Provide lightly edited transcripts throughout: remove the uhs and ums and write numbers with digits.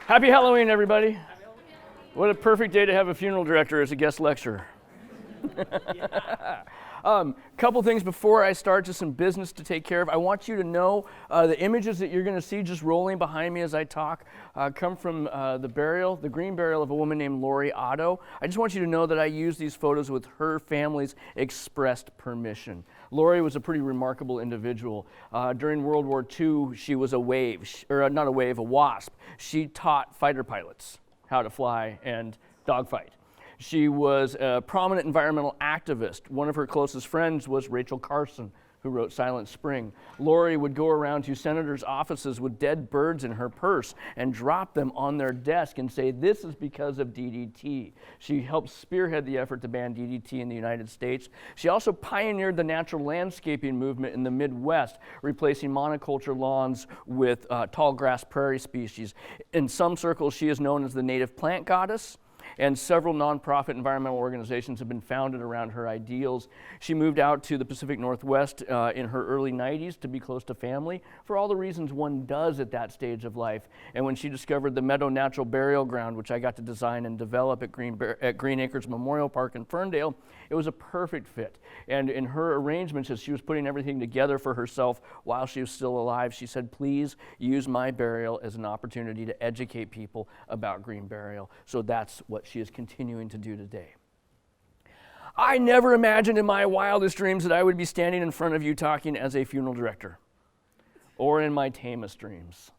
Happy Halloween, everybody. What a perfect day to have a funeral director as a guest lecturer. Couple things before I start, just some business to take care of. I want you to know the images that you're going to see just rolling behind me as I talk come from the green burial of a woman named Lori Otto. I just want you to know that I use these photos with her family's expressed permission. Lori was a pretty remarkable individual. During World War II, she was a wasp. She taught fighter pilots how to fly and dogfight. She was a prominent environmental activist. One of her closest friends was Rachel Carson, who wrote Silent Spring. Lori would go around to senators' offices with dead birds in her purse and drop them on their desk and say, "This is because of DDT." She helped spearhead the effort to ban DDT in the United States. She also pioneered the natural landscaping movement in the Midwest, replacing monoculture lawns with tall grass prairie species. In some circles, she is known as the native plant goddess, and several nonprofit environmental organizations have been founded around her ideals. She moved out to the Pacific Northwest in her early 90s to be close to family, for all the reasons one does at that stage of life. And when she discovered the Meadow Natural Burial Ground, which I got to design and develop at Greenacres Memorial Park in Ferndale, it was a perfect fit. And in her arrangements, as she was putting everything together for herself while she was still alive, she said, "Please use my burial as an opportunity to educate people about green burial." So that's what she is continuing to do today. I never imagined in my wildest dreams that I would be standing in front of you talking as a funeral director, or in my tamest dreams.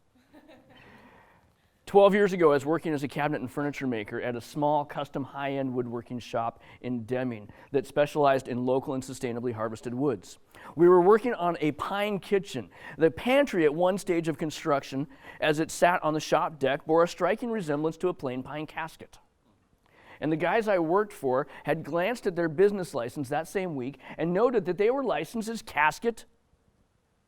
12 years ago, I was working as a cabinet and furniture maker at a small, custom, high-end woodworking shop in Deming that specialized in local and sustainably harvested woods. We were working on a pine kitchen. The pantry at one stage of construction, as it sat on the shop deck, bore a striking resemblance to a plain pine casket. And the guys I worked for had glanced at their business license that same week and noted that they were licensed as casket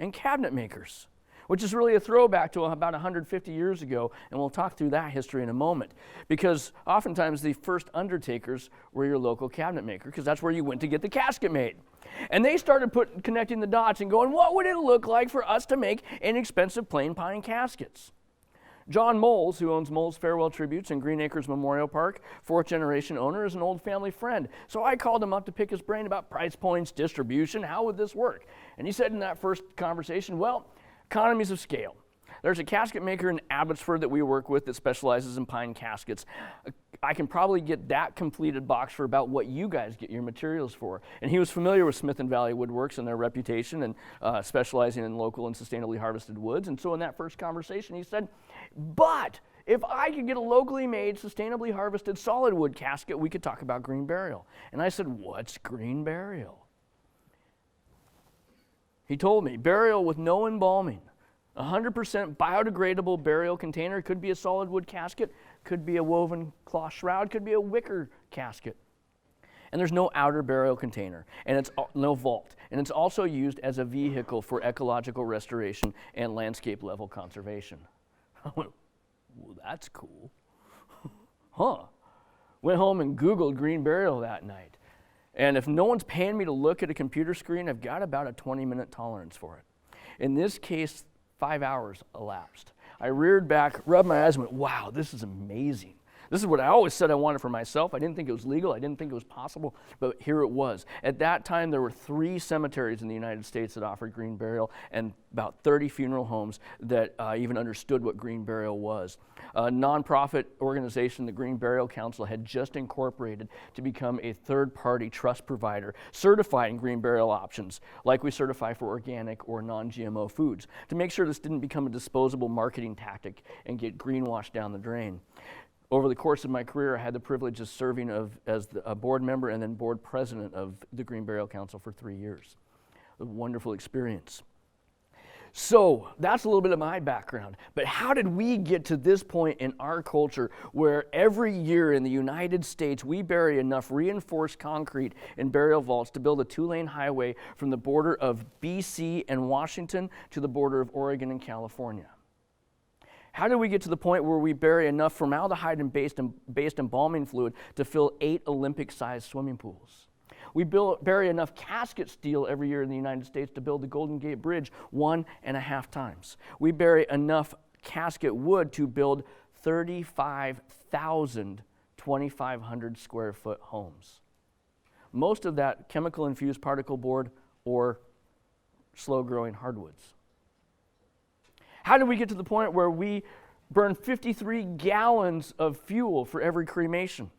and cabinet makers, which is really a throwback to about 150 years ago, and we'll talk through that history in a moment. Because oftentimes the first undertakers were your local cabinet maker, because that's where you went to get the casket made. And they started connecting the dots and going, what would it look like for us to make inexpensive plain pine caskets? John Moles, who owns Moles Farewell Tributes in Greenacres Memorial Park, fourth generation owner, is an old family friend. So I called him up to pick his brain about price points, distribution, how would this work? And he said in that first conversation, well, economies of scale. There's a casket maker in Abbotsford that we work with that specializes in pine caskets. I can probably get that completed box for about what you guys get your materials for. And he was familiar with Smith & Valley Woodworks and their reputation and specializing in local and sustainably harvested woods. And so in that first conversation, he said, but if I could get a locally made, sustainably harvested solid wood casket, we could talk about green burial. And I said, what's green burial? He told me, burial with no embalming. 100% biodegradable burial container. Could be a solid wood casket, could be a woven cloth shroud, could be a wicker casket. And there's no outer burial container, and it's no vault. And it's also used as a vehicle for ecological restoration and landscape level conservation. I went, well, that's cool. Huh. Went home and Googled green burial that night. And if no one's paying me to look at a computer screen, I've got about a 20-minute tolerance for it. In this case, 5 hours elapsed. I reared back, rubbed my eyes, and went, wow, this is amazing. This is what I always said I wanted for myself. I didn't think it was legal. I didn't think it was possible, but here it was. At that time, there were 3 cemeteries in the United States that offered green burial and about 30 funeral homes that even understood what green burial was. A nonprofit organization, the Green Burial Council, had just incorporated to become a third-party trust provider, certifying green burial options, like we certify for organic or non-GMO foods, to make sure this didn't become a disposable marketing tactic and get greenwashed down the drain. Over the course of my career, I had the privilege of serving as a board member and then board president of the Green Burial Council for 3 years. A wonderful experience. So that's a little bit of my background. But how did we get to this point in our culture where every year in the United States we bury enough reinforced concrete in burial vaults to build a 2-lane highway from the border of BC and Washington to the border of Oregon and California? How did we get to the point where we bury enough formaldehyde and based embalming fluid to fill 8 Olympic-sized swimming pools? We bury enough casket steel every year in the United States to build the Golden Gate Bridge 1.5 times. We bury enough casket wood to build 35,000 2,500 square foot homes. Most of that chemical infused particle board or slow growing hardwoods. How did we get to the point where we burn 53 gallons of fuel for every cremation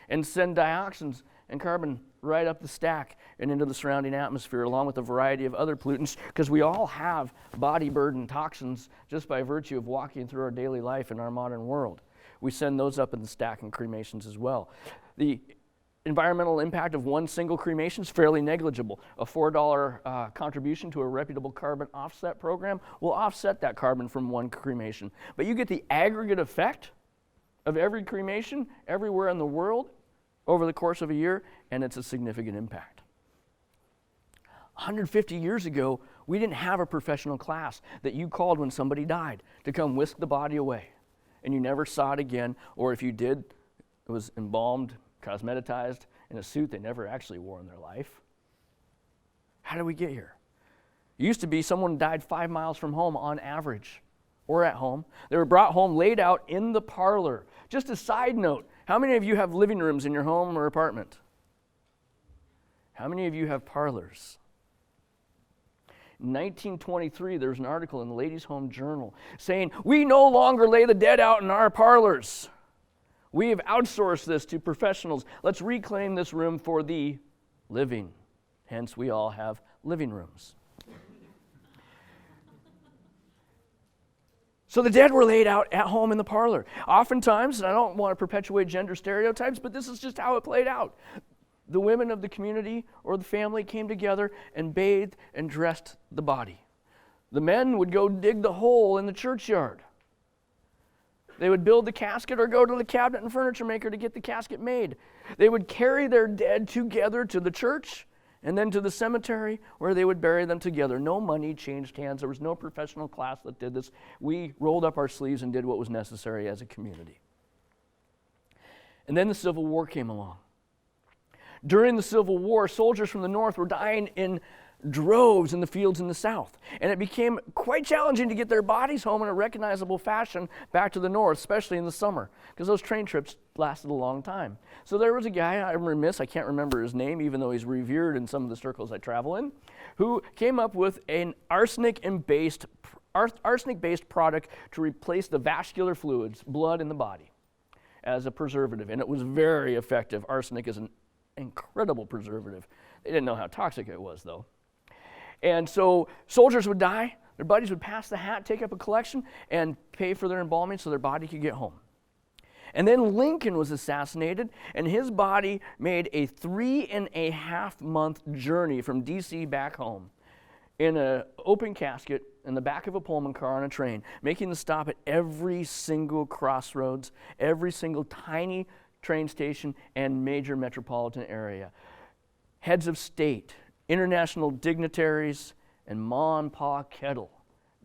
and send dioxins and carbon right up the stack and into the surrounding atmosphere, along with a variety of other pollutants, because we all have body burden toxins just by virtue of walking through our daily life in our modern world. We send those up in the stack in cremations as well. The environmental impact of one single cremation is fairly negligible. A $4 contribution to a reputable carbon offset program will offset that carbon from one cremation. But you get the aggregate effect of every cremation everywhere in the world over the course of a year, and it's a significant impact. 150 years ago, we didn't have a professional class that you called when somebody died to come whisk the body away, and you never saw it again, or if you did, it was embalmed, cosmetized in a suit they never actually wore in their life. How did we get here? It used to be someone died 5 miles from home on average, or at home. They were brought home, laid out in the parlor. Just a side note, how many of you have living rooms in your home or apartment? How many of you have parlors? In 1923, there was an article in the Ladies' Home Journal saying, "We no longer lay the dead out in our parlors. We have outsourced this to professionals. Let's reclaim this room for the living." Hence, we all have living rooms. So the dead were laid out at home in the parlor. Oftentimes, and I don't want to perpetuate gender stereotypes, but this is just how it played out. The women of the community or the family came together and bathed and dressed the body. The men would go dig the hole in the churchyard. They would build the casket or go to the cabinet and furniture maker to get the casket made. They would carry their dead together to the church and then to the cemetery where they would bury them together. No money changed hands. There was no professional class that did this. We rolled up our sleeves and did what was necessary as a community. And then the Civil War came along. During the Civil War, soldiers from the North were dying in droves in the fields in the South. And it became quite challenging to get their bodies home in a recognizable fashion back to the North, especially in the summer, because those train trips lasted a long time. So there was a guy, I'm remiss, I can't remember his name, even though he's revered in some of the circles I travel in, who came up with an arsenic-based product to replace the vascular fluids, blood in the body, as a preservative. And it was very effective. Arsenic is an incredible preservative. They didn't know how toxic it was, though. And so soldiers would die, their buddies would pass the hat, take up a collection, and pay for their embalming so their body could get home. And then Lincoln was assassinated, and his body made a 3.5-month journey from D.C. back home in an open casket in the back of a Pullman car on a train, making the stop at every single crossroads, every single tiny train station and major metropolitan area. Heads of state, international dignitaries, and Ma and Pa Kettle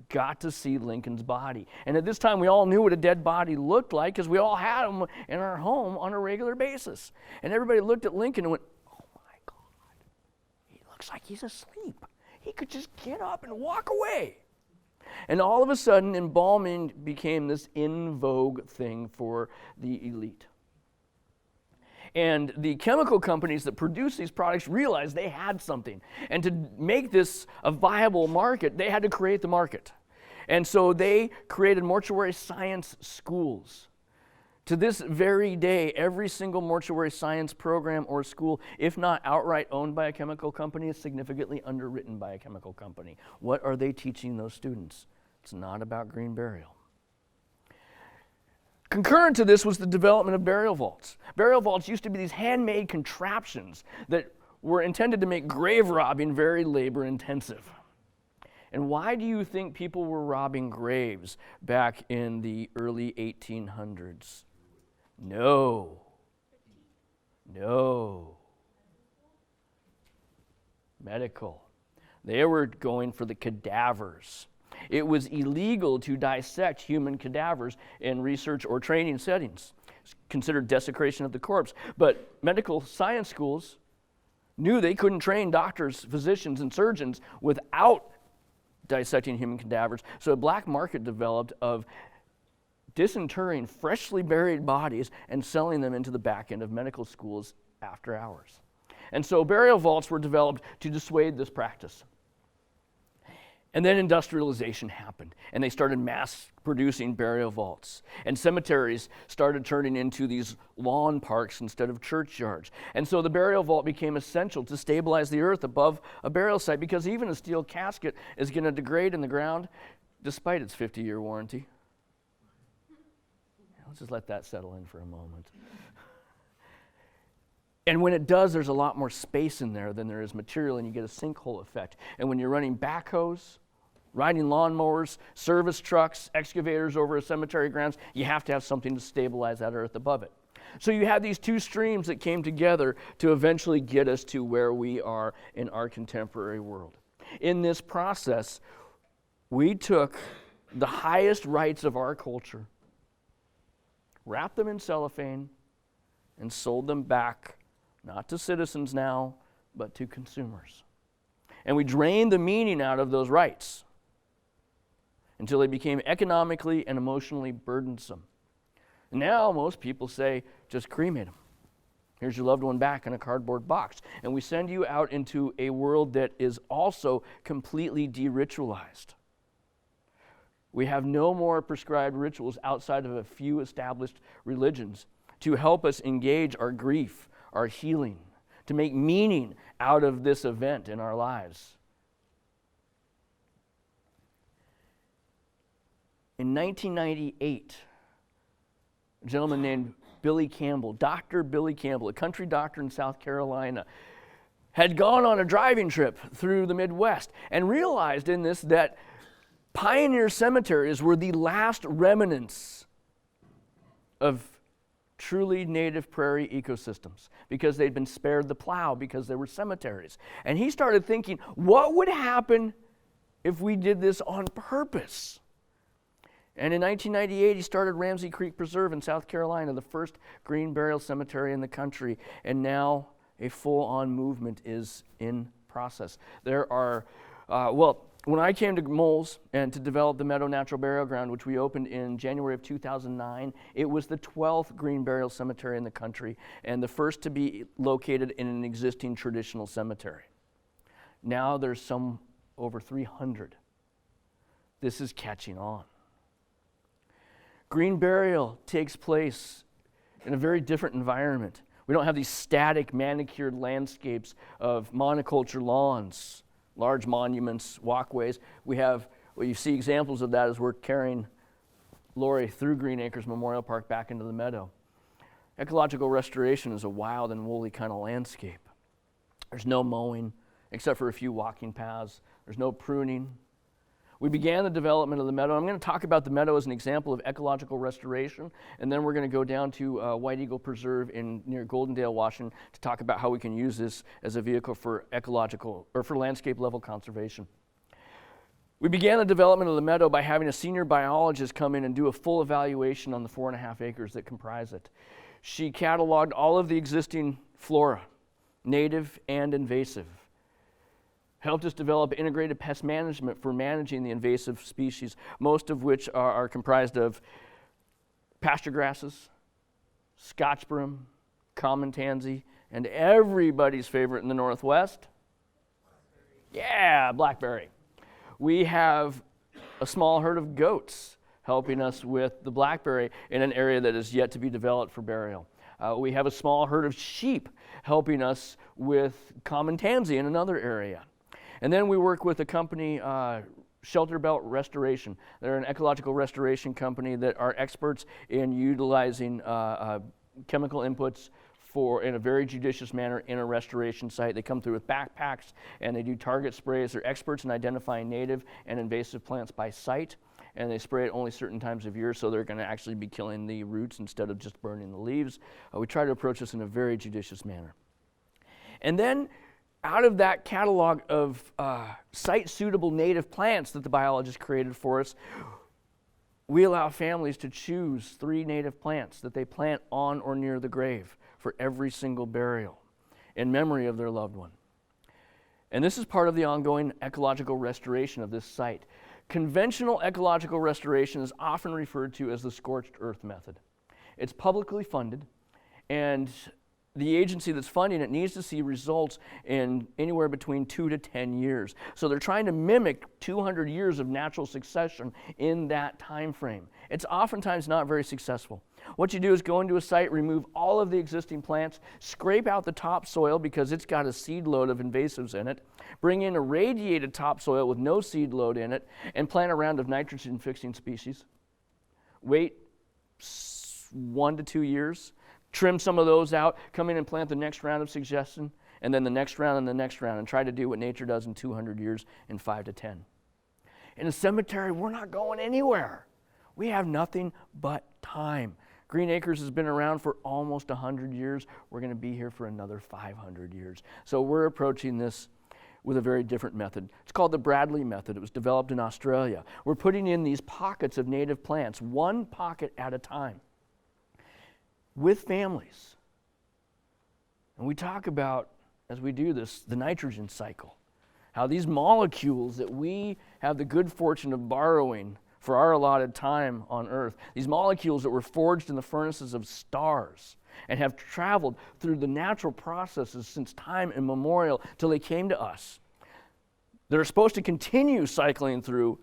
got to see Lincoln's body. And at this time, we all knew what a dead body looked like because we all had them in our home on a regular basis. And everybody looked at Lincoln and went, "Oh my God, he looks like he's asleep. He could just get up and walk away." And all of a sudden, embalming became this in vogue thing for the elite. And the chemical companies that produce these products realized they had something. And to make this a viable market, they had to create the market. And so they created mortuary science schools. To this very day, every single mortuary science program or school, if not outright owned by a chemical company, is significantly underwritten by a chemical company. What are they teaching those students? It's not about green burial. Concurrent to this was the development of burial vaults. Burial vaults used to be these handmade contraptions that were intended to make grave robbing very labor intensive. And why do you think people were robbing graves back in the early 1800s? No. Medical. They were going for the cadavers. It was illegal to dissect human cadavers in research or training settings. It's considered desecration of the corpse. But medical science schools knew they couldn't train doctors, physicians, and surgeons without dissecting human cadavers. So a black market developed of disinterring freshly buried bodies and selling them into the back end of medical schools after hours. And so burial vaults were developed to dissuade this practice. And then industrialization happened, and they started mass producing burial vaults. And cemeteries started turning into these lawn parks instead of churchyards. And so the burial vault became essential to stabilize the earth above a burial site, because even a steel casket is going to degrade in the ground despite its 50-year warranty. Let's just let that settle in for a moment. And when it does, there's a lot more space in there than there is material, and you get a sinkhole effect. And when you're running backhoes, riding lawnmowers, service trucks, excavators over a cemetery grounds, you have to have something to stabilize that earth above it. So you had these two streams that came together to eventually get us to where we are in our contemporary world. In this process, we took the highest rights of our culture, wrapped them in cellophane, and sold them back, not to citizens now, but to consumers. And we drained the meaning out of those rights until they became economically and emotionally burdensome. And now most people say, just cremate them. Here's your loved one back in a cardboard box. And we send you out into a world that is also completely de-ritualized. We have no more prescribed rituals outside of a few established religions to help us engage our grief, our healing, to make meaning out of this event in our lives. In 1998, a gentleman named Billy Campbell, Dr. Billy Campbell, a country doctor in South Carolina, had gone on a driving trip through the Midwest and realized in this that pioneer cemeteries were the last remnants of truly native prairie ecosystems, because they'd been spared the plow because they were cemeteries. And he started thinking, what would happen if we did this on purpose? And in 1998, he started Ramsey Creek Preserve in South Carolina, the first green burial cemetery in the country. And now a full-on movement is in process. There are, when I came to Moles and to develop the Meadow Natural Burial Ground, which we opened in January of 2009, it was the 12th green burial cemetery in the country and the first to be located in an existing traditional cemetery. Now there's some over 300. This is catching on. Green burial takes place in a very different environment. We don't have these static, manicured landscapes of monoculture lawns, large monuments, walkways. We have, well, you see examples of that as we're carrying Lori through Greenacres Memorial Park back into the meadow. Ecological restoration is a wild and woolly kind of landscape. There's no mowing, except for a few walking paths. There's no pruning. We began the development of the meadow. I'm going to talk about the meadow as an example of ecological restoration, and then we're going to go down to White Eagle Preserve near Goldendale, Washington, to talk about how we can use this as a vehicle for ecological or for landscape level conservation. We began the development of the meadow by having a senior biologist come in and do a full evaluation on the 4.5 acres that comprise it. She cataloged all of the existing flora, native and invasive. Helped us develop integrated pest management for managing the invasive species, most of which are comprised of pasture grasses, Scotch broom, common tansy, and everybody's favorite in the Northwest, blackberry. We have a small herd of goats helping us with the blackberry in an area that is yet to be developed for burial. We have a small herd of sheep helping us with common tansy in another area. And then we work with a company, Shelter Belt Restoration. They're an ecological restoration company that are experts in utilizing chemical inputs in a very judicious manner in a restoration site. They come through with backpacks and they do target sprays. They're experts in identifying native and invasive plants by site, and they spray it only certain times of year, so they're going to actually be killing the roots instead of just burning the leaves. We try to approach this in a very judicious manner. And then out of that catalog of site-suitable native plants that the biologist created for us, we allow families to choose 3 native plants that they plant on or near the grave for every single burial in memory of their loved one. And this is part of the ongoing ecological restoration of this site. Conventional ecological restoration is often referred to as the scorched earth method. It's publicly funded, and the agency that's funding it needs to see results in anywhere between 2 to 10 years. So they're trying to mimic 200 years of natural succession in that time frame. It's oftentimes not very successful. What you do is go into a site, remove all of the existing plants, scrape out the topsoil because it's got a seed load of invasives in it, bring in irradiated topsoil with no seed load in it, and plant a round of nitrogen-fixing species. Wait 1 to 2 years, trim some of those out, come in and plant the next round of suggestion, and then the next round and the next round, and try to do what nature does in 200 years in 5 to 10. In a cemetery, we're not going anywhere. We have nothing but time. Greenacres has been around for almost 100 years. We're going to be here for another 500 years. So we're approaching this with a very different method. It's called the Bradley method. It was developed in Australia. We're putting in these pockets of native plants, one pocket at a time, with families. And we talk about, as we do this, the nitrogen cycle. How these molecules that we have the good fortune of borrowing for our allotted time on Earth, these molecules that were forged in the furnaces of stars and have traveled through the natural processes since time immemorial till they came to us, that are supposed to continue cycling through,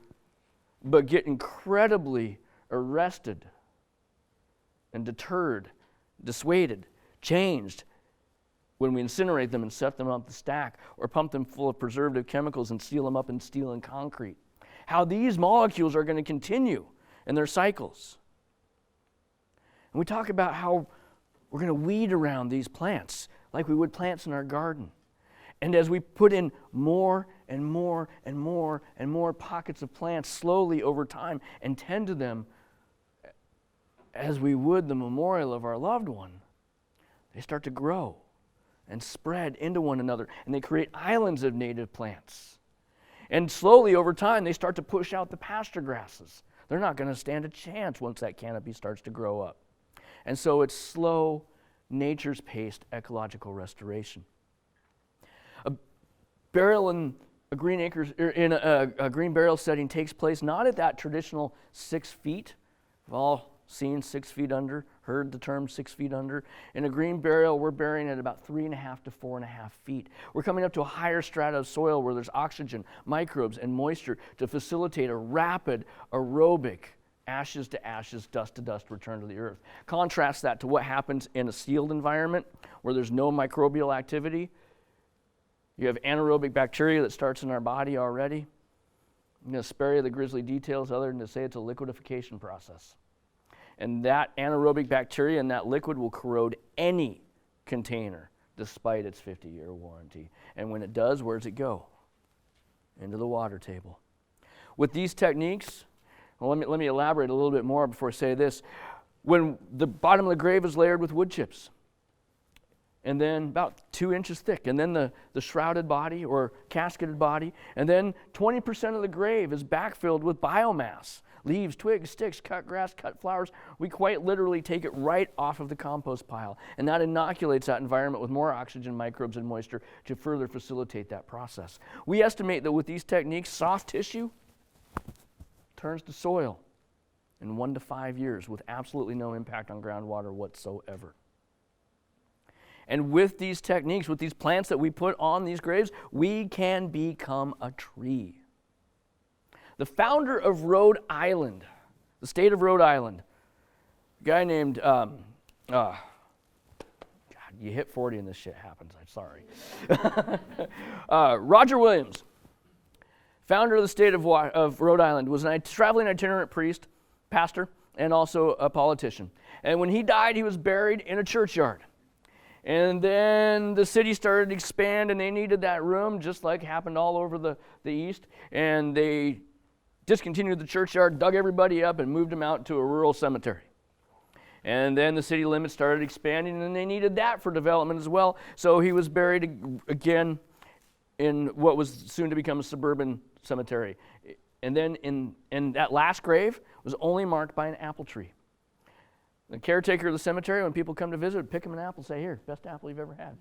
but get incredibly arrested and deterred, dissuaded, changed when we incinerate them and set them up the stack or pump them full of preservative chemicals and seal them up in steel and concrete. How these molecules are going to continue in their cycles. And we talk about how we're going to weed around these plants like we would plants in our garden. And as we put in more and more and more and more pockets of plants slowly over time and tend to them as we would the memorial of our loved one, they start to grow and spread into one another, and they create islands of native plants. And slowly over time, they start to push out the pasture grasses. They're not going to stand a chance once that canopy starts to grow up. And so it's slow, nature's paced ecological restoration. A burial in a green burial setting takes place not at that traditional 6 feet. We've all seen 6 feet under, heard the term 6 feet under. In a green burial, we're burying at about 3.5 to 4.5 feet. We're coming up to a higher strata of soil where there's oxygen, microbes, and moisture to facilitate a rapid aerobic ashes to ashes, dust to dust return to the earth. Contrast that to what happens in a sealed environment where there's no microbial activity. You have anaerobic bacteria that starts in our body already. I'm going to spare you the grisly details other than to say it's a liquidification process. And that anaerobic bacteria in that liquid will corrode any container despite its 50-year warranty. And when it does, where does it go? Into the water table. With these techniques, well, let me elaborate a little bit more before I say this. When the bottom of the grave is layered with wood chips, and then about 2 inches thick, and then the shrouded body or casketed body, and then 20% of the grave is backfilled with biomass. Leaves, twigs, sticks, cut grass, cut flowers. We quite literally take it right off of the compost pile. And that inoculates that environment with more oxygen, microbes, and moisture to further facilitate that process. We estimate that with these techniques, soft tissue turns to soil in 1 to 5 years with absolutely no impact on groundwater whatsoever. And with these techniques, with these plants that we put on these graves, we can become a tree. The founder of Rhode Island, the state of Rhode Island, a guy named, God, you hit 40 and this shit happens, I'm sorry. Roger Williams, founder of the state of Rhode Island, was a traveling itinerant priest, pastor, and also a politician. And when he died, he was buried in a churchyard. And then the city started to expand, and they needed that room, just like happened all over the East. And they discontinued the churchyard, dug everybody up, and moved them out to a rural cemetery. And then the city limits started expanding, and they needed that for development as well. So he was buried again in what was soon to become a suburban cemetery. And then in that last grave was only marked by an apple tree. The caretaker of the cemetery, when people come to visit, would pick him an apple and say, "Here, best apple you've ever had."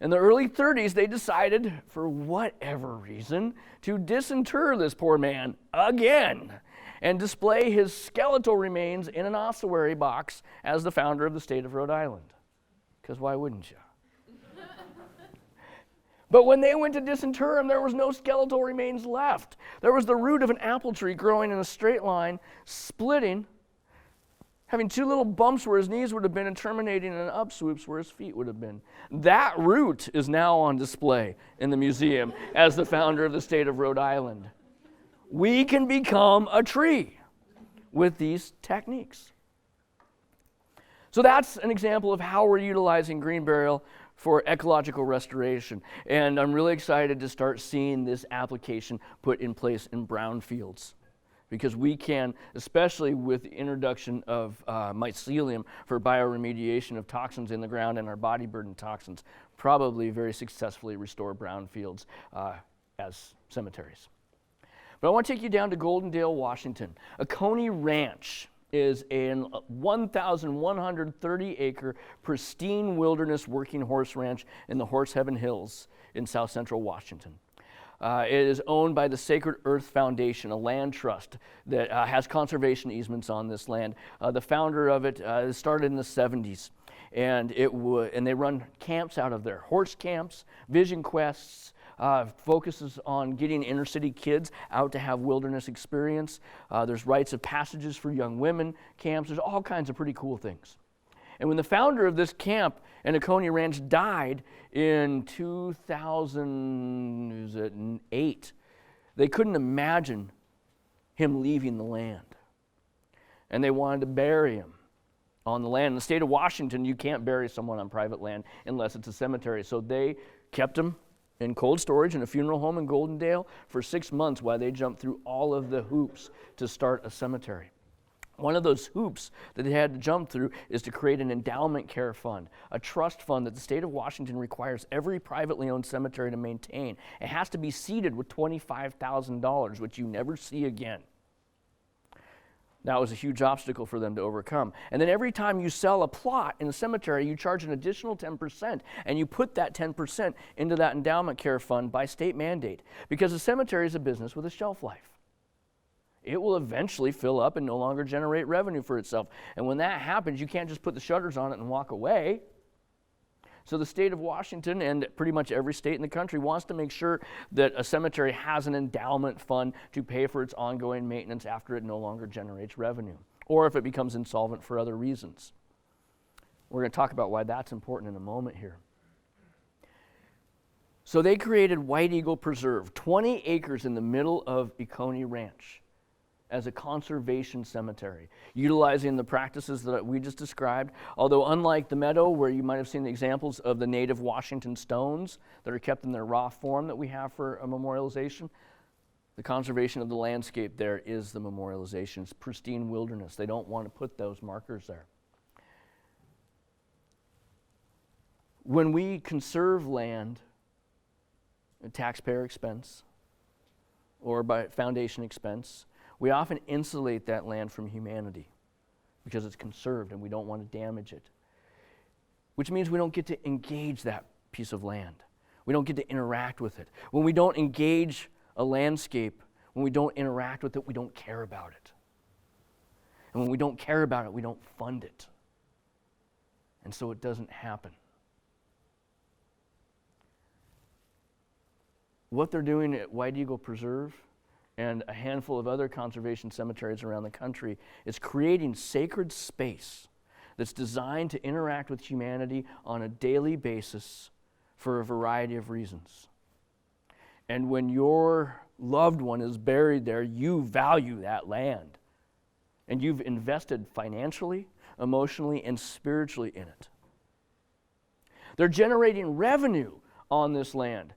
In the early 30s, they decided, for whatever reason, to disinter this poor man again and display his skeletal remains in an ossuary box as the founder of the state of Rhode Island. Because why wouldn't you? But when they went to disinter him, there was no skeletal remains left. There was the root of an apple tree growing in a straight line, splitting, having two little bumps where his knees would have been, and terminating in upswoops where his feet would have been. That root is now on display in the museum as the founder of the state of Rhode Island. We can become a tree with these techniques. So that's an example of how we're utilizing green burial for ecological restoration. And I'm really excited to start seeing this application put in place in brownfields, because we can, especially with the introduction of mycelium for bioremediation of toxins in the ground and our body burden toxins, probably very successfully restore brownfields as cemeteries. But I want to take you down to Goldendale, Washington. Oconee Ranch is a 1,130-acre pristine wilderness working horse ranch in the Horse Heaven Hills in south central Washington. It is owned by the Sacred Earth Foundation, a land trust that has conservation easements on this land. The founder of it started in the 70s, and they run camps out of there, horse camps, vision quests, focuses on getting inner city kids out to have wilderness experience. There's rites of passages for young women camps. There's all kinds of pretty cool things. And when the founder of this camp and Oconee Ranch died in 2008, they couldn't imagine him leaving the land. And they wanted to bury him on the land. In the state of Washington, you can't bury someone on private land unless it's a cemetery. So they kept him in cold storage in a funeral home in Goldendale for 6 months while they jumped through all of the hoops to start a cemetery. One of those hoops that they had to jump through is to create an endowment care fund, a trust fund that the state of Washington requires every privately owned cemetery to maintain. It has to be seeded with $25,000, which you never see again. That was a huge obstacle for them to overcome. And then every time you sell a plot in a cemetery, you charge an additional 10%, and you put that 10% into that endowment care fund by state mandate, because a cemetery is a business with a shelf life. It will eventually fill up and no longer generate revenue for itself. And when that happens, you can't just put the shutters on it and walk away. So the state of Washington, and pretty much every state in the country, wants to make sure that a cemetery has an endowment fund to pay for its ongoing maintenance after it no longer generates revenue, or if it becomes insolvent for other reasons. We're going to talk about why that's important in a moment here. So they created White Eagle Preserve, 20 acres in the middle of Oconee Ranch, as a conservation cemetery, utilizing the practices that we just described. Although unlike the Meadow, where you might have seen the examples of the native Washington stones that are kept in their raw form that we have for a memorialization, the conservation of the landscape there is the memorialization. It's pristine wilderness. They don't want to put those markers there. When we conserve land at taxpayer expense or by foundation expense, we often insulate that land from humanity because it's conserved and we don't want to damage it. Which means we don't get to engage that piece of land. We don't get to interact with it. When we don't engage a landscape, when we don't interact with it, we don't care about it. And when we don't care about it, we don't fund it. And so it doesn't happen. What they're doing at White Eagle Preserve and a handful of other conservation cemeteries around the country is creating sacred space that's designed to interact with humanity on a daily basis for a variety of reasons. And when your loved one is buried there, you value that land. And you've invested financially, emotionally, and spiritually in it. They're generating revenue on this land.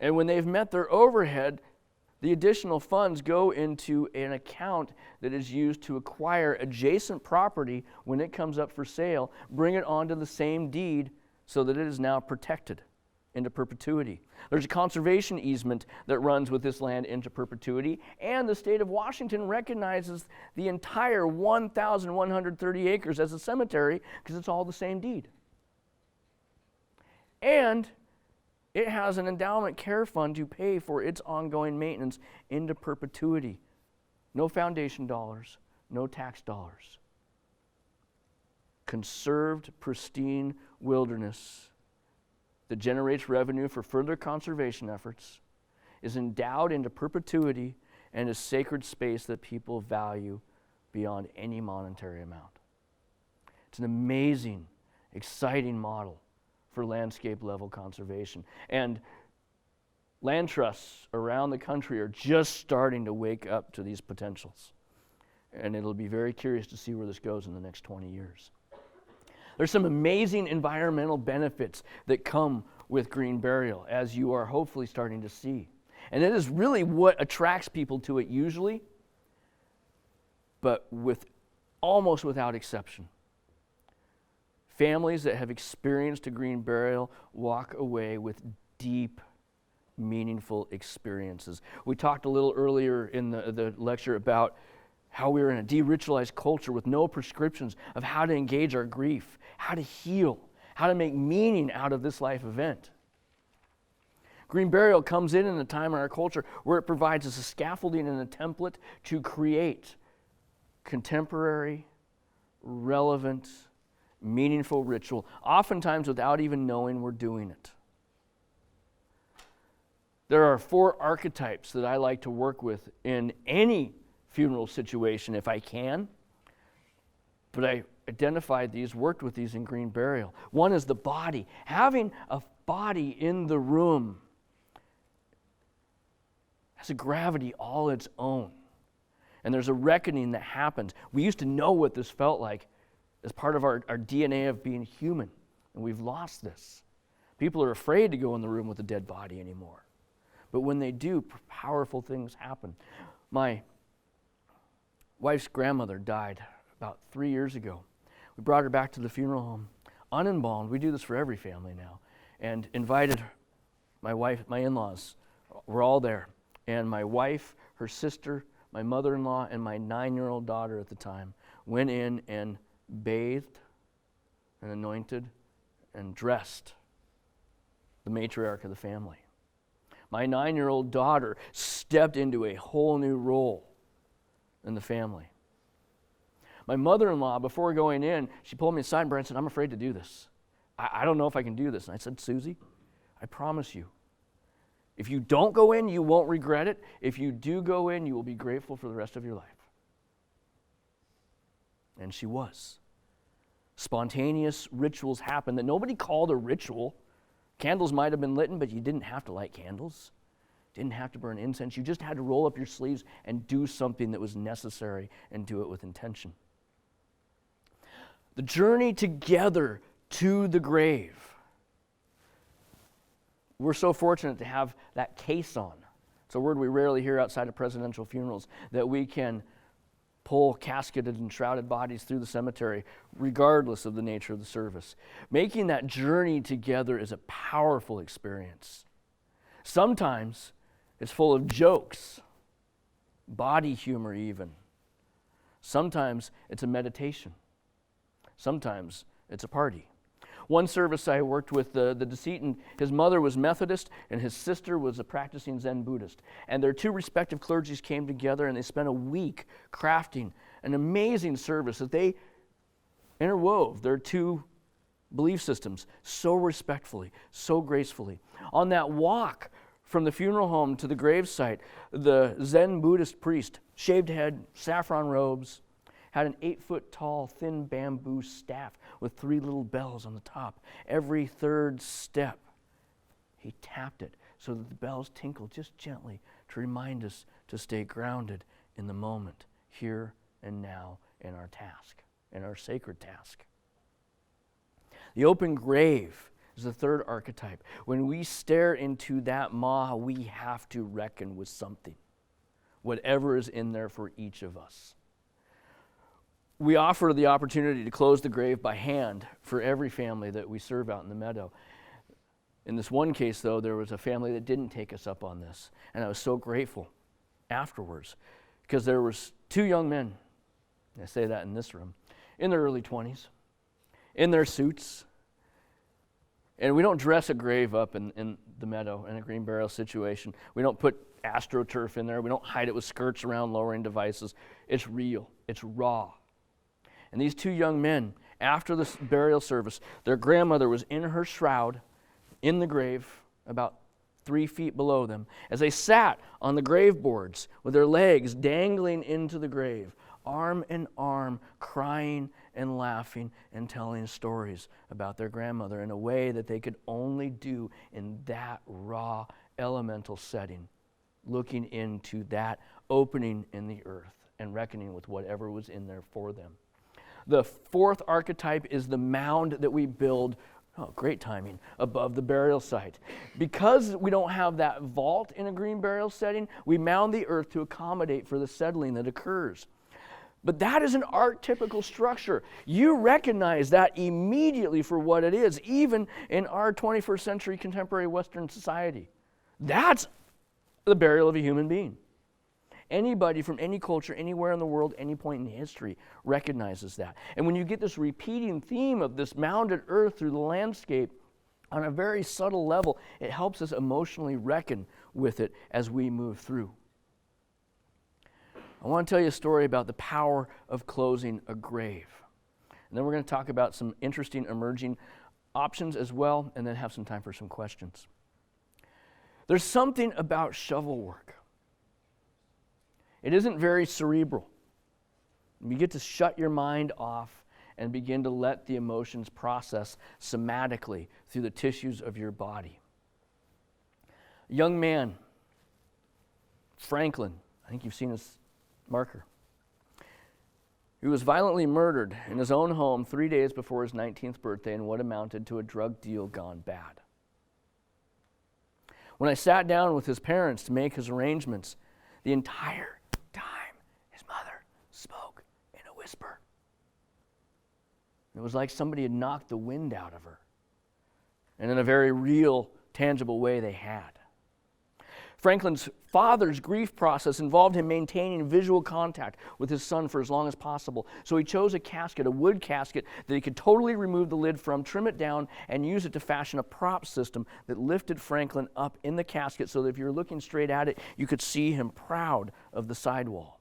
And when they've met their overhead, the additional funds go into an account that is used to acquire adjacent property when it comes up for sale, bring it onto the same deed so that it is now protected into perpetuity. There's a conservation easement that runs with this land into perpetuity, and the state of Washington recognizes the entire 1,130 acres as a cemetery because it's all the same deed. And it has an endowment care fund to pay for its ongoing maintenance into perpetuity. No foundation dollars, no tax dollars. Conserved, pristine wilderness that generates revenue for further conservation efforts is endowed into perpetuity and a sacred space that people value beyond any monetary amount. It's an amazing, exciting model for landscape level conservation. And land trusts around the country are just starting to wake up to these potentials. And it'll be very curious to see where this goes in the next 20 years. There's some amazing environmental benefits that come with green burial, as you are hopefully starting to see. And it is really what attracts people to it usually, but almost without exception. Families that have experienced a green burial walk away with deep, meaningful experiences. We talked a little earlier in the lecture about how we're in a de-ritualized culture with no prescriptions of how to engage our grief, how to heal, how to make meaning out of this life event. Green burial comes in a time in our culture where it provides us a scaffolding and a template to create contemporary, relevant, meaningful ritual, oftentimes without even knowing we're doing it. There are 4 archetypes that I like to work with in any funeral situation if I can, but I identified these, worked with these in green burial. One is the body. Having a body in the room has a gravity all its own. And there's a reckoning that happens. We used to know what this felt like as part of our DNA of being human, and we've lost this. People are afraid to go in the room with a dead body anymore. But when they do, powerful things happen. My wife's grandmother died about 3 years ago. We brought her back to the funeral home, unembalmed. We do this for every family now, and invited my wife, my in-laws. We're all there. And my wife, her sister, my mother-in-law, and my 9-year-old daughter at the time went in and bathed and anointed and dressed the matriarch of the family. My 9-year-old daughter stepped into a whole new role in the family. My mother-in-law, before going in, she pulled me aside and Brent said, "I'm afraid to do this. I don't know if I can do this." And I said, "Susie, I promise you, if you don't go in, you won't regret it. If you do go in, you will be grateful for the rest of your life." And she was. Spontaneous rituals happened that nobody called a ritual. Candles might have been lit, but you didn't have to light candles. Didn't have to burn incense. You just had to roll up your sleeves and do something that was necessary and do it with intention. The journey together to the grave. We're so fortunate to have that caisson. It's a word we rarely hear outside of presidential funerals, that we can pull casketed and shrouded bodies through the cemetery regardless of the nature of the service. Making that journey together is a powerful experience. Sometimes it's full of jokes, body humor even. Sometimes it's a meditation. Sometimes it's a party. One service I worked with the decedent, his mother was Methodist and his sister was a practicing Zen Buddhist. And their 2 respective clergies came together and they spent a week crafting an amazing service that they interwove their 2 belief systems so respectfully, so gracefully. On that walk from the funeral home to the gravesite, the Zen Buddhist priest, shaved head, saffron robes, had an 8-foot-tall, thin bamboo staff with 3 little bells on the top. Every 3rd step, he tapped it so that the bells tinkled just gently to remind us to stay grounded in the moment, here and now, in our task, in our sacred task. The open grave is the 3rd archetype. When we stare into that maw, we have to reckon with something, whatever is in there for each of us. We offer the opportunity to close the grave by hand for every family that we serve out in the meadow. In this one case, though, there was a family that didn't take us up on this, and I was so grateful afterwards because there was 2 young men, I say that in this room, in their early 20s, in their suits, And we don't dress a grave up in the meadow in a green burial situation. We don't put astroturf in there. We don't hide it with skirts around lowering devices. It's real. It's raw. And these two young men, after the burial service, their grandmother was in her shroud in the grave about 3 feet below them as they sat on the grave boards with their legs dangling into the grave, arm in arm, crying and laughing and telling stories about their grandmother in a way that they could only do in that raw elemental setting, looking into that opening in the earth and reckoning with whatever was in there for them. The fourth archetype is the mound that we build, great timing, above the burial site. Because we don't have that vault in a green burial setting, we mound the earth to accommodate for the settling that occurs. But that is an archetypical structure. You recognize that immediately for what it is, even in our 21st century contemporary Western society. That's the burial of a human being. Anybody from any culture, anywhere in the world, any point in history recognizes that. And when you get this repeating theme of this mounded earth through the landscape, on a very subtle level, it helps us emotionally reckon with it as we move through. I want to tell you a story about the power of closing a grave. And then we're going to talk about some interesting emerging options as well, and then have some time for some questions. There's something about shovel work. It isn't very cerebral. You get to shut your mind off and begin to let the emotions process somatically through the tissues of your body. A young man, Franklin, I think you've seen his marker. He was violently murdered in his own home 3 days before his 19th birthday in what amounted to a drug deal gone bad. When I sat down with his parents to make his arrangements, the entire time his mother spoke in a whisper. It was like somebody had knocked the wind out of her. And in a very real, tangible way they had. Franklin's father's grief process involved him maintaining visual contact with his son for as long as possible. So he chose a casket, a wood casket, that he could totally remove the lid from, trim it down, and use it to fashion a prop system that lifted Franklin up in the casket so that if you were looking straight at it, you could see him proud of the sidewall.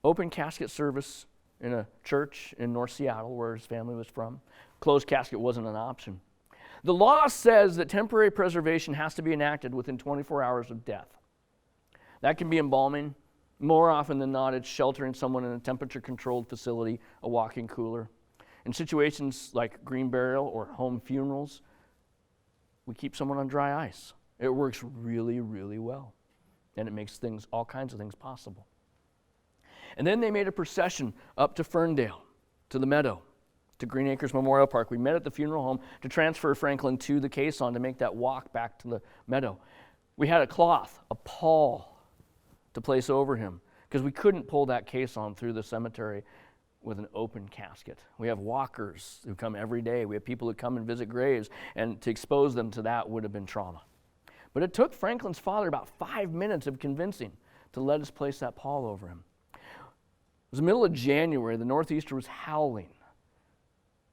Open casket service in a church in North Seattle, where his family was from. Closed casket wasn't an option. The law says that temporary preservation has to be enacted within 24 hours of death. That can be embalming. More often than not, it's sheltering someone in a temperature-controlled facility, a walk-in cooler. In situations like green burial or home funerals, we keep someone on dry ice. It works really, really well. And it makes all kinds of things possible. And then they made a procession up to Ferndale, to the Meadow, to Greenacres Memorial Park. We met at the funeral home to transfer Franklin to the caisson to make that walk back to the meadow. We had a cloth, a pall to place over him because we couldn't pull that caisson through the cemetery with an open casket. We have walkers who come every day. We have people who come and visit graves, and to expose them to that would have been trauma. But it took Franklin's father about 5 minutes of convincing to let us place that pall over him. It was the middle of January. The northeaster was howling.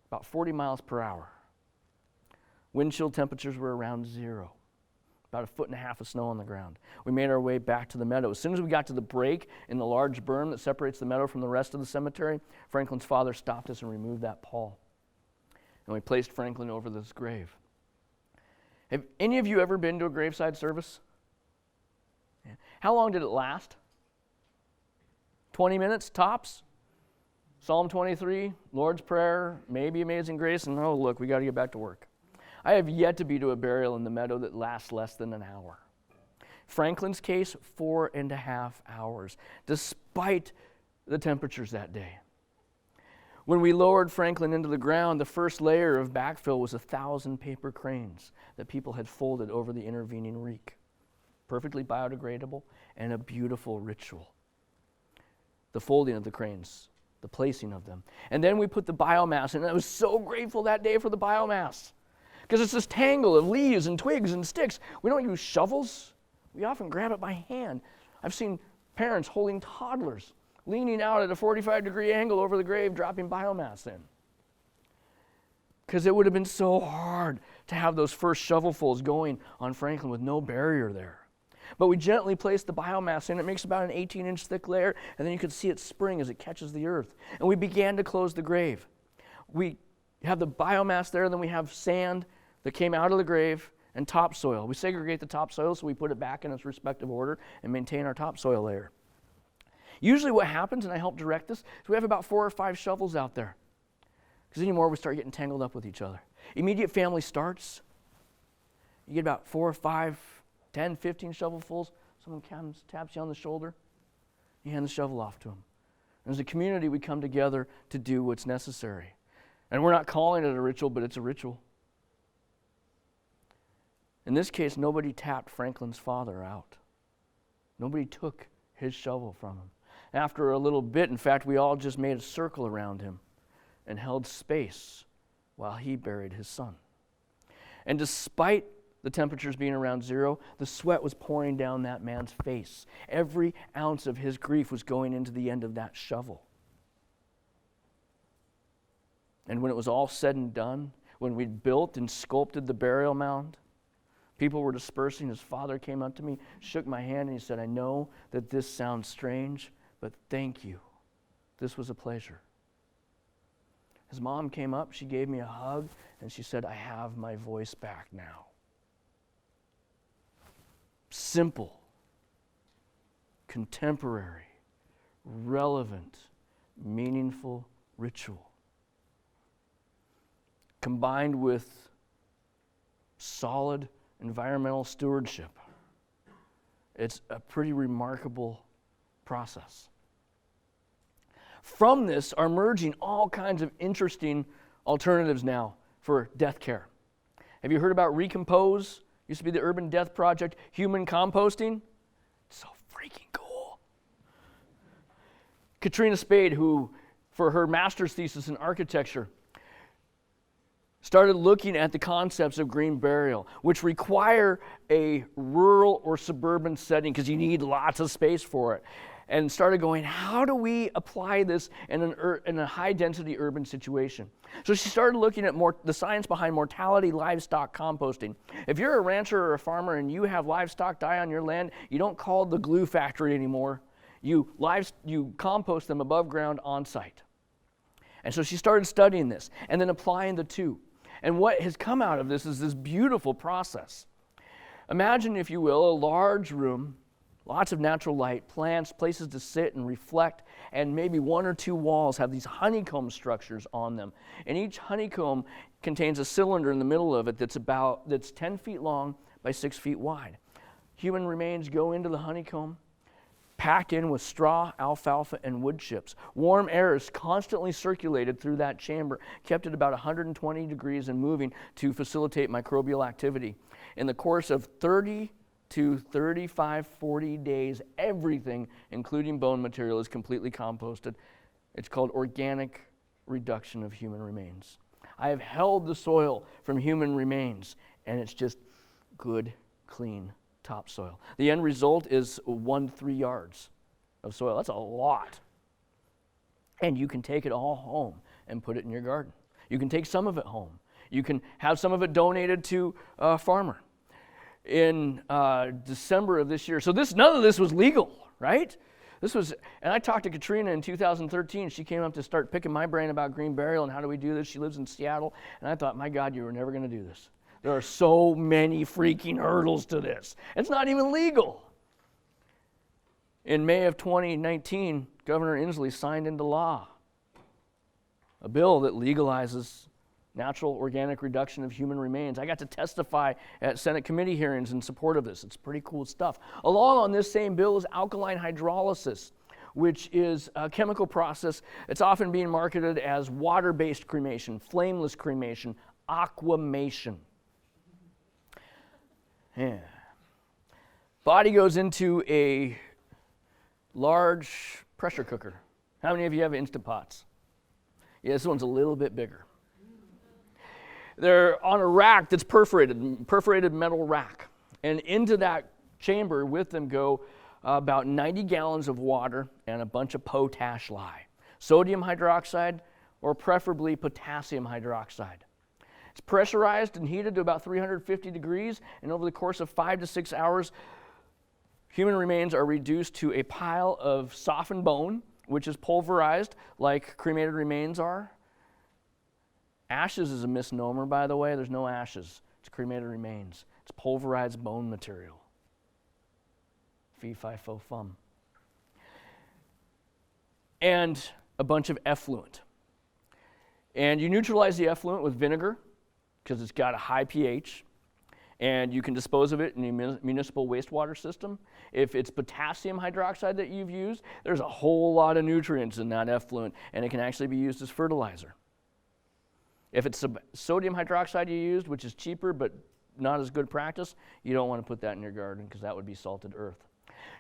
About 40 miles per hour. Wind chill temperatures were around 0. About 1.5 feet of snow on the ground. We made our way back to the meadow. As soon as we got to the break in the large berm that separates the meadow from the rest of the cemetery, Franklin's father stopped us and removed that pall. And we placed Franklin over this grave. Have any of you ever been to a graveside service? Yeah. How long did it last? 20 minutes tops? Psalm 23, Lord's Prayer, maybe Amazing Grace, and oh, look, we got to get back to work. I have yet to be to a burial in the meadow that lasts less than an hour. Franklin's case, 4.5 hours, despite the temperatures that day. When we lowered Franklin into the ground, the first layer of backfill was 1,000 paper cranes that people had folded over the intervening reek. Perfectly biodegradable and a beautiful ritual. The folding of the cranes, the placing of them. And then we put the biomass in. And I was so grateful that day for the biomass because it's this tangle of leaves and twigs and sticks. We don't use shovels. We often grab it by hand. I've seen parents holding toddlers, leaning out at a 45-degree angle over the grave, dropping biomass in. because it would have been so hard to have those first shovelfuls going on Franklin with no barrier there. But we gently placed the biomass in. It makes about an 18-inch thick layer, and then you could see it spring as it catches the earth. And we began to close the grave. We have the biomass there, and then we have sand that came out of the grave and topsoil. We segregate the topsoil, so we put it back in its respective order and maintain our topsoil layer. Usually what happens, and I help direct this, is we have about 4 or 5 shovels out there. Because anymore, we start getting tangled up with each other. Immediate family starts. You get about 4 or 5, 10, 15 shovelfuls. Someone comes, taps you on the shoulder. You hand the shovel off to them. And as a community, we come together to do what's necessary. And we're not calling it a ritual, but it's a ritual. In this case, nobody tapped Franklin's father out. Nobody took his shovel from him. After a little bit, in fact, we all just made a circle around him and held space while he buried his son. And despite the temperatures being around 0, the sweat was pouring down that man's face. Every ounce of his grief was going into the end of that shovel. And when it was all said and done, when we'd built and sculpted the burial mound, people were dispersing. His father came up to me, shook my hand, and he said, "I know that this sounds strange, but thank you. This was a pleasure." His mom came up, she gave me a hug, and she said, "I have my voice back now." Simple, contemporary, relevant, meaningful ritual. Combined with solid environmental stewardship. It's a pretty remarkable process. From this are emerging all kinds of interesting alternatives now for death care. Have you heard about Recompose? Used to be the Urban Death Project, human composting. So freaking cool. Katrina Spade, who for her master's thesis in architecture, started looking at the concepts of green burial, which require a rural or suburban setting because you need lots of space for it. And started going, how do we apply this in a high-density urban situation? So she started looking at the science behind mortality livestock composting. If you're a rancher or a farmer and you have livestock die on your land, you don't call it the glue factory anymore. You compost them above ground on site. And so she started studying this and then applying the two. And what has come out of this is this beautiful process. Imagine, if you will, a large room, lots of natural light, plants, places to sit and reflect, and maybe 1 or 2 walls have these honeycomb structures on them. And each honeycomb contains a cylinder in the middle of it that's 10 feet long by 6 feet wide. Human remains go into the honeycomb, packed in with straw, alfalfa, and wood chips. Warm air is constantly circulated through that chamber, kept at about 120 degrees and moving to facilitate microbial activity. In the course of 30 to 35, 40 days, everything, including bone material, is completely composted. It's called organic reduction of human remains. I have held the soil from human remains, and it's just good, clean topsoil. The end result is 3 yards of soil. That's a lot. And you can take it all home and put it in your garden. You can take some of it home. You can have some of it donated to a farmer. In December of this year, so none of this was legal, right? And I talked to Katrina in 2013. She came up to start picking my brain about green burial and how do we do this. She lives in Seattle, and I thought, my God, you were never going to do this. There are so many freaking hurdles to this. It's not even legal. In May of 2019, Governor Inslee signed into law a bill that legalizes natural organic reduction of human remains. I got to testify at Senate committee hearings in support of this. It's pretty cool stuff. Along on this same bill is alkaline hydrolysis, which is a chemical process. It's often being marketed as water-based cremation, flameless cremation, aquamation. Yeah. Body goes into a large pressure cooker. How many of you have Instant Pots? Yeah, this one's a little bit bigger. They're on a rack that's perforated metal rack. And into that chamber with them go about 90 gallons of water and a bunch of potash lye. Sodium hydroxide or preferably potassium hydroxide. It's pressurized and heated to about 350 degrees, and over the course of 5 to 6 hours, human remains are reduced to a pile of softened bone, which is pulverized like cremated remains are. Ashes is a misnomer, by the way. There's no ashes. It's cremated remains. It's pulverized bone material. Fee, fi, fo, fum. And a bunch of effluent. And you neutralize the effluent with vinegar because it's got a high pH. And you can dispose of it in the municipal wastewater system. If it's potassium hydroxide that you've used, there's a whole lot of nutrients in that effluent, and it can actually be used as fertilizer. If it's sodium hydroxide you used, which is cheaper but not as good practice, you don't want to put that in your garden because that would be salted earth.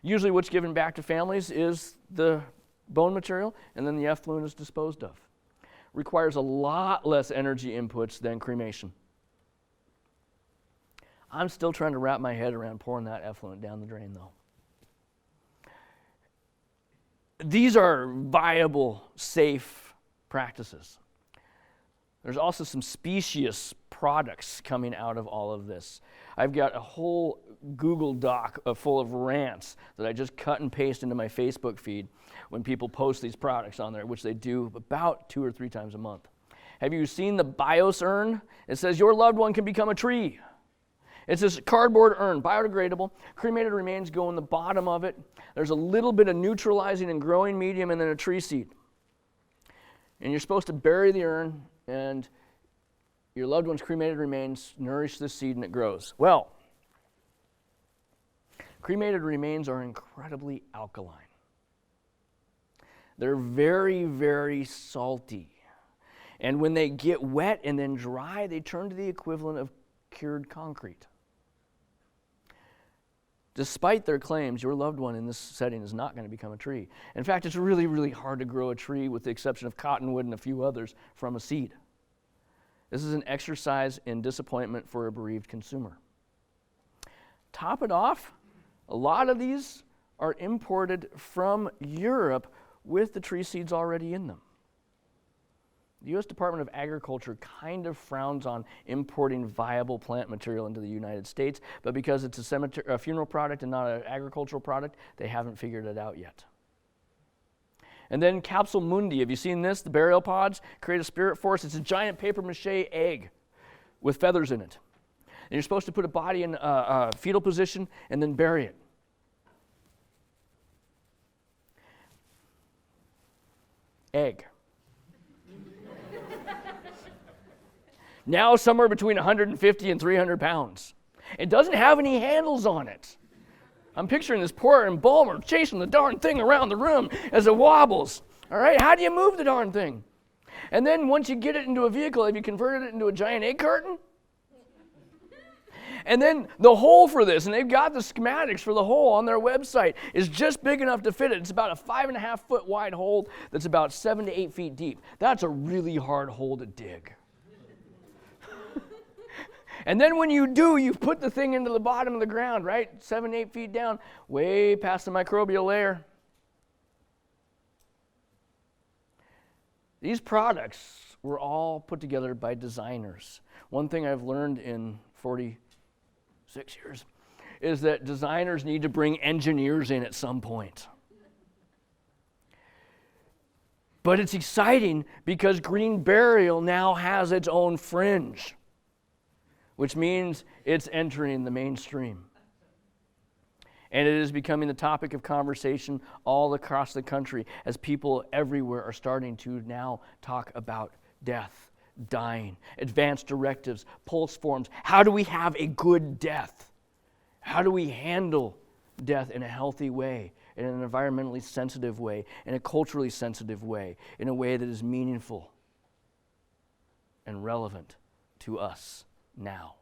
Usually what's given back to families is the bone material, and then the effluent is disposed of. Requires a lot less energy inputs than cremation. I'm still trying to wrap my head around pouring that effluent down the drain, though. These are viable, safe practices. There's also some specious products coming out of all of this. I've got a whole Google Doc full of rants that I just cut and paste into my Facebook feed when people post these products on there, which they do about 2 or 3 times a month. Have you seen the BIOS urn? It says your loved one can become a tree. It's this cardboard urn, biodegradable. Cremated remains go in the bottom of it. There's a little bit of neutralizing and growing medium and then a tree seed. And you're supposed to bury the urn, and your loved one's cremated remains nourish this seed and it grows. Well, cremated remains are incredibly alkaline. They're very, very salty. And when they get wet and then dry, they turn to the equivalent of cured concrete. Despite their claims, your loved one in this setting is not going to become a tree. In fact, it's really, really hard to grow a tree, with the exception of cottonwood and a few others, from a seed. This is an exercise in disappointment for a bereaved consumer. Top it off, a lot of these are imported from Europe with the tree seeds already in them. The U.S. Department of Agriculture kind of frowns on importing viable plant material into the United States, but because it's a funeral product and not an agricultural product, they haven't figured it out yet. And then Capsule Mundi, have you seen this? The burial pods create a spirit force. It's a giant papier-mâché egg with feathers in it. And you're supposed to put a body in a fetal position and then bury it. Egg. Now somewhere between 150 and 300 pounds. It doesn't have any handles on it. I'm picturing this poor embalmer chasing the darn thing around the room as it wobbles. All right, how do you move the darn thing? And then once you get it into a vehicle, have you converted it into a giant egg carton? And then the hole for this, and they've got the schematics for the hole on their website, is just big enough to fit it. It's about a 5.5 foot wide hole that's about 7 to 8 feet deep. That's a really hard hole to dig. And then when you do, you put the thing into the bottom of the ground, right? 7, 8 feet down, way past the microbial layer. These products were all put together by designers. One thing I've learned in 46 years is that designers need to bring engineers in at some point. But it's exciting because green burial now has its own fringe, which means it's entering the mainstream. And it is becoming the topic of conversation all across the country as people everywhere are starting to now talk about death, dying, advanced directives, pulse forms. How do we have a good death? How do we handle death in a healthy way, in an environmentally sensitive way, in a culturally sensitive way, in a way that is meaningful and relevant to us now?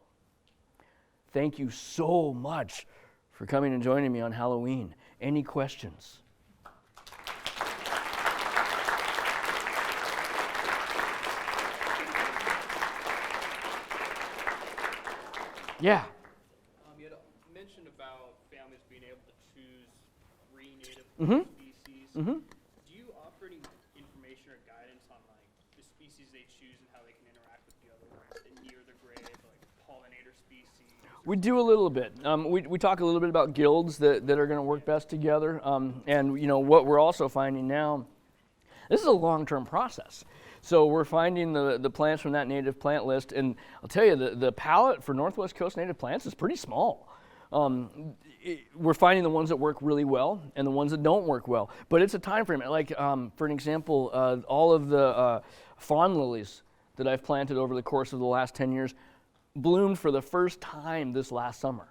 Thank you so much for coming and joining me on Halloween. Any questions? Yeah. You had mentioned about families being able to choose re-native species. Mm-hmm. Do you offer any information or guidance on like the species they choose and how they can interact with the other ones near the pollinator species? We do a little bit. We talk a little bit about guilds that are going to work best together. And you know what we're also finding now, this is a long-term process. So we're finding the plants from that native plant list, and I'll tell you, the palette for Northwest Coast native plants is pretty small. We're finding the ones that work really well and the ones that don't work well. But it's a time frame. Like, for an example, all of the fawn lilies that I've planted over the course of the last 10 years bloomed for the first time this last summer.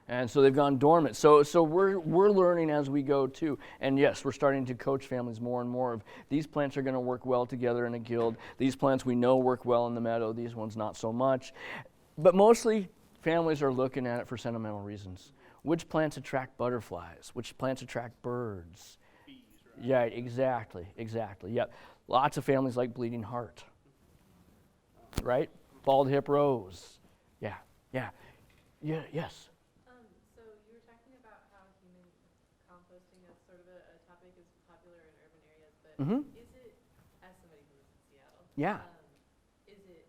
And so they've gone dormant. So we're learning as we go too. And yes, we're starting to coach families more and more of these plants are going to work well together in a guild. These plants we know work well in the meadow. These ones not so much. But mostly families are looking at it for sentimental reasons. Which plants attract butterflies? Which plants attract birds? Bees, right? Yeah, exactly. Yep. Lots of families like bleeding heart. Right? Bald hip rose. Yeah. Yes. So you were talking about how human composting as sort of a topic is popular in urban areas, but is it, as somebody who lives in Seattle, Yeah. Is it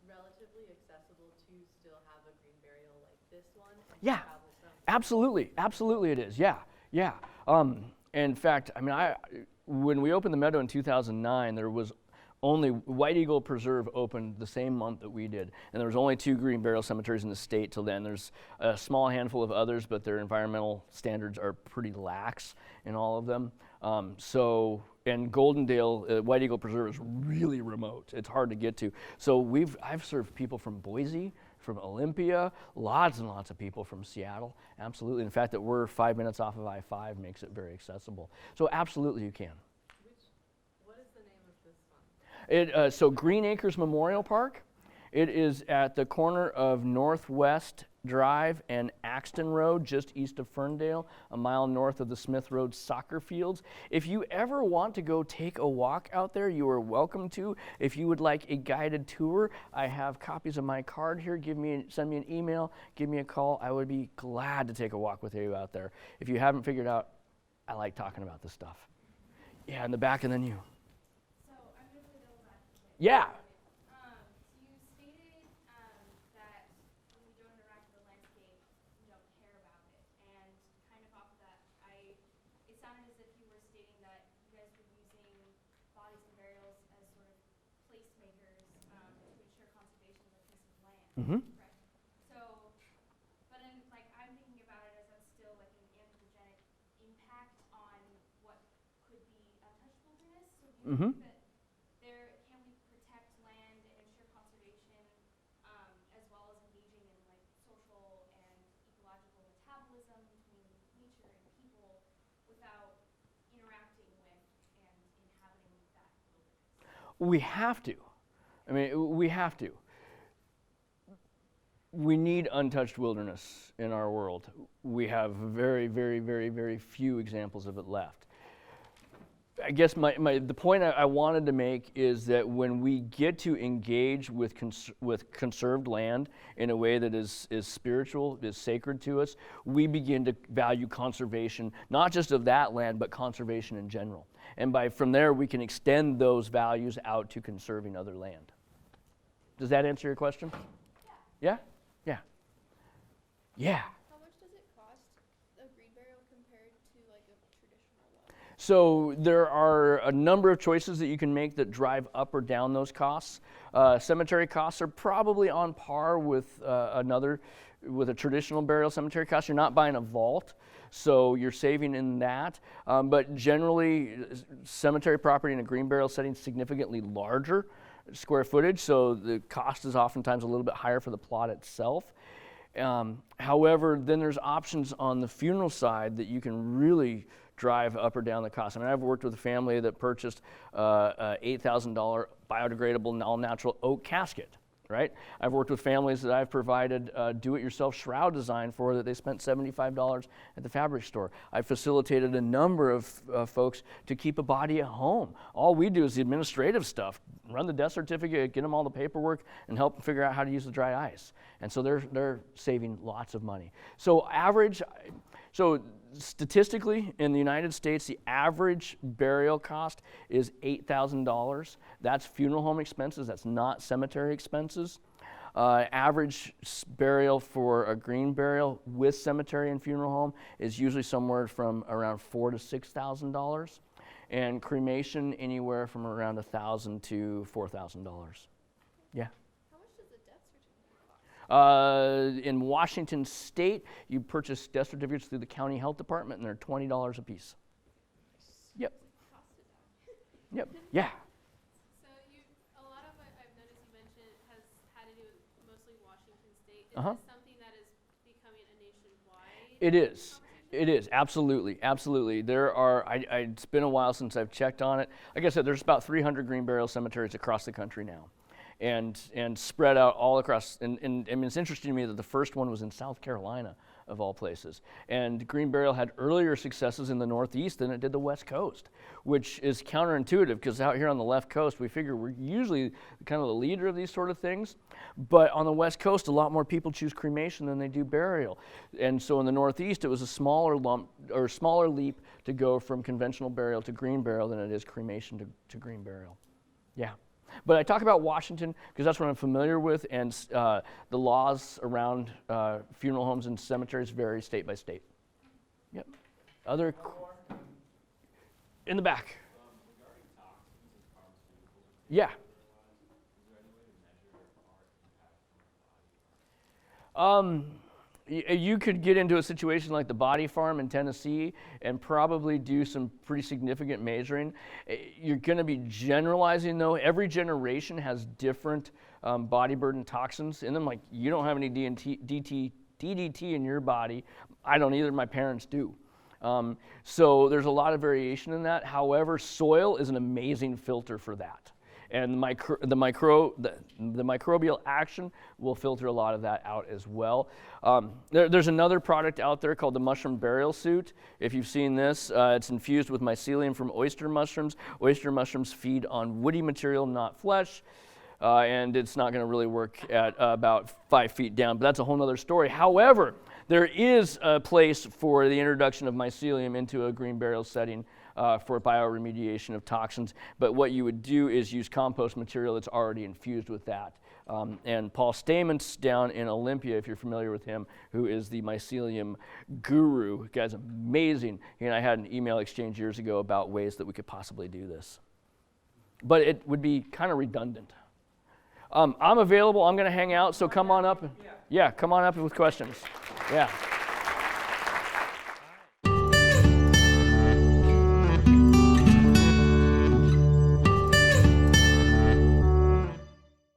relatively accessible to still have a green burial like this one? And Yeah. travel some? Absolutely it is. Yeah. In fact, I mean, when we opened the meadow in 2009, there was only White Eagle Preserve opened the same month that we did, and there was only 2 green burial cemeteries in the state till then. There's a small handful of others, but their environmental standards are pretty lax in all of them. And Goldendale, White Eagle Preserve is really remote. It's hard to get to. So I've served people from Boise, from Olympia, lots and lots of people from Seattle. Absolutely. In fact, that we're 5 minutes off of I-5 makes it very accessible. So absolutely you can. What is the name of this one? So Greenacres Memorial Park, it is at the corner of Northwest Drive and Axton Road, just east of Ferndale, a mile north of the Smith Road soccer fields. If you ever want to go take a walk out there, you are welcome to. If you would like a guided tour, I have copies of my card here. Send me an email, give me a call. I would be glad to take a walk with you out there. If you haven't figured out, I like talking about this stuff. Yeah, in the back, and then you. So I'm going to play devil's advocate. Yeah. So you stated that when you don't interact with the landscape, you don't care about it. And kind of off of that, it sounded as if you were stating that you guys were using bodies and burials as sort of placemakers to ensure conservation of a piece of land. Mm-hmm. Correct. So, but then like I'm thinking about it as that's still like an anthropogenic impact on what could be untouched wilderness. So do you think that can we protect land and ensure conservation as well as engaging in like social and ecological metabolism between nature and people without interacting with and inhabiting that wilderness? We have to. I mean, we have to. We need untouched wilderness in our world. We have very, very, very, very few examples of it left. I guess the point I wanted to make is that when we get to engage with conserved land in a way that is spiritual, is sacred to us, we begin to value conservation, not just of that land, but conservation in general. And from there, we can extend those values out to conserving other land. Does that answer your question? Yeah? Yeah. How much does it cost a green burial compared to like a traditional one? So there are a number of choices that you can make that drive up or down those costs. Cemetery costs are probably on par with a traditional burial cemetery cost. You're not buying a vault, so you're saving in that. But generally, cemetery property in a green burial setting is significantly larger square footage, so the cost is oftentimes a little bit higher for the plot itself. However, then there's options on the funeral side that you can really drive up or down the cost. I mean, I've worked with a family that purchased a $8,000 biodegradable all-natural oak casket, right? I've worked with families that I've provided do-it-yourself shroud design for that they spent $75 at the fabric store. I've facilitated a number of folks to keep a body at home. All we do is the administrative stuff, run the death certificate, get them all the paperwork, and help them figure out how to use the dry ice. And so they're saving lots of money. So statistically, in the United States, the average burial cost is $8,000. That's funeral home expenses. That's not cemetery expenses. Average burial for a green burial with cemetery and funeral home is usually somewhere from around $4,000 to $6,000, and cremation anywhere from around $1,000 to $4,000. Yeah. How much does a death certificate cost? In Washington State, you purchase death certificates through the county health department, and they're $20 a piece. Yep. Yep. Yeah. So a lot of what I've noticed you mentioned has had to do with mostly Washington State. Is Uh-huh. this something that is becoming a nationwide It is. conversation? It is, absolutely, absolutely. There are, it's been a while since I've checked on it. Like I said, there's about 300 green burial cemeteries across the country now, and spread out all across. And I mean, it's interesting to me that the first one was in South Carolina, of all places. And green burial had earlier successes in the Northeast than it did the West Coast, which is counterintuitive because out here on the left coast, we figure we're usually kind of the leader of these sort of things. But on the West Coast, a lot more people choose cremation than they do burial. And so in the Northeast, it was a smaller leap to go from conventional burial to green burial than it is cremation to green burial. Yeah. But I talk about Washington because that's what I'm familiar with, and the laws around funeral homes and cemeteries vary state by state. Yep. Other in the back. Yeah. You could get into a situation like the Body Farm in Tennessee and probably do some pretty significant measuring. You're going to be generalizing, though. Every generation has different body burden toxins in them. Like, you don't have any DDT in your body. I don't either. My parents do. So there's a lot of variation in that. However, soil is an amazing filter for that. And the microbial action will filter a lot of that out as well. There's another product out there called the mushroom burial suit. If you've seen this, it's infused with mycelium from oyster mushrooms. Oyster mushrooms feed on woody material, not flesh. And it's not going to really work at about 5 feet down, but that's a whole other story. However, there is a place for the introduction of mycelium into a green burial setting for bioremediation of toxins, but what you would do is use compost material that's already infused with that. And Paul Stamets down in Olympia, if you're familiar with him, who is the mycelium guru, the guy's amazing. He and I had an email exchange years ago about ways that we could possibly do this. But it would be kind of redundant. I'm available. I'm going to hang out, so come on up. Yeah, come on up with questions. Yeah.